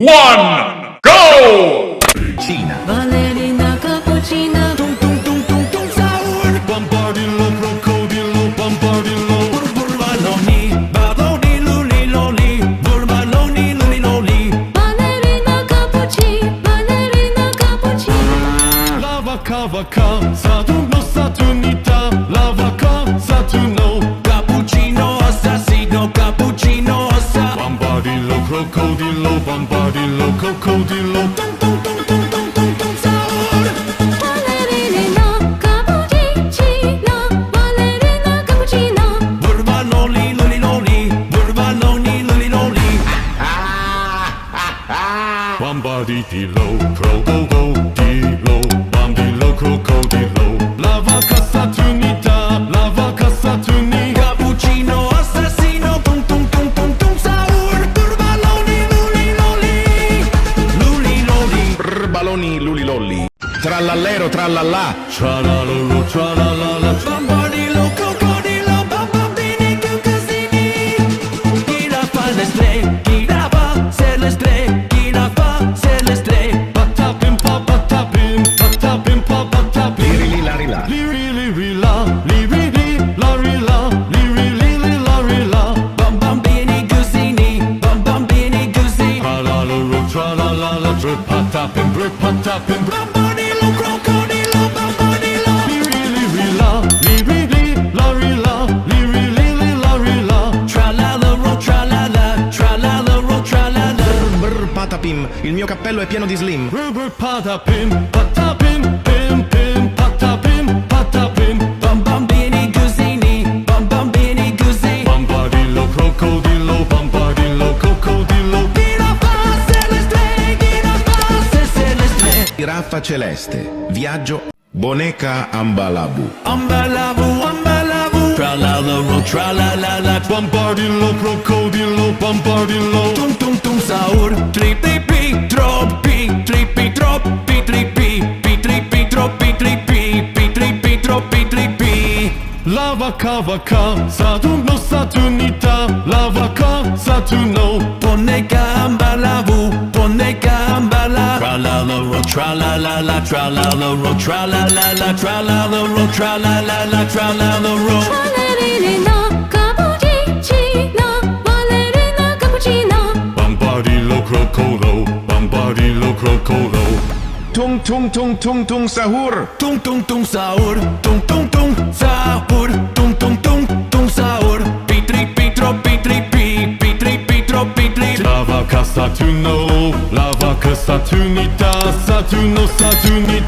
one, go! Cina. Ballerina cappuccina. Tung tung tung tung tung sahur. Bombardillo, crocodillo, bombardillo. Burbaloni, baloni, luli, loli. Burbaloni, luli, loli. Ballerina cappuccina. Ballerina cappuccina. Lava cavaca, Saturno, Saturnita. Lava ca, Saturno. Cappuccino assassino, cappuccino assassino. Bombardillo, crocodillo, bombardillo, crocodillo. Tung tung tung tung tung tung tung sahur. Ballerina cappuccina. Ballerina cappuccina. Burbaloni, luli, loli. Burbaloni, luli, loli. Bombardillo, crocodillo, bombardillo, crocodillo. La vaca Saturnita, la vaca Saturni. Cappuccino assassino, tung tung tung tung tung sahur. Burbaloni, luli, loli. Luli, loli. Baloni lulilolli. Trallallero trallallà. Tralalolo, tralalala. Bombardillo, crocodillo, bambini, cucasini. Girafa l'estre, girafa, c'est l'estre. Girafa, c'est l'estre. Patapim, patapim, patapim, patapim. Lirili larila. Liri, liri, la, liri, li, lari, la, liri, li, li, lari, la. Bambini, cucini, bambini, cucini. Tralalolo, tralalala. Patapim, patapim. Bombardillo, crocodillo, bombardillo. Liri, liri, la, liri, li, lari, la, liri, li, li, lari, la. Tralalero, tralala, tralalero, tralala. Brr patapim. Il mio cappello è pieno di slim. Rubber patapim, patapim, pim, pim, patapim, patapim. Bambini, cusini, bambini, cusini. Bombardillo, crocodillo, bombardillo, crocodillo. Girafa, celeste, girafa, celeste. Giraffa celeste. Viaggio. Boneca ambalabu. Ambalavu, ambalavu. Tralalero, tralalala. Bombardillo, crocodillo, bombardillo. Tung tung tung sahur. Tripi, troppi, tripi, troppi, tripi. Tripi, troppi, tripi. Tripi, troppi, tripi. Lava cavaca, Saturno, Saturnita. Lava ca, Saturno. Boneca ambalavu, boneca ambalavu. Tralalero, tralalala, tralalero, tralalala, tralalero, tralalala, tralalero. Ballerina cappuccina. Ballerina cappuccina. Bombardillo, crocolo, bombardillo, crocolo. Tung tung tung tung tung sahur. Tung tung tung sahur, tung tung tung sahur, tung tung tung tung sahur. Pitri, troppi, tripi, pitri, troppi, tripi. La vaca Saturno, la vaca Saturnita, Saturno, Saturni.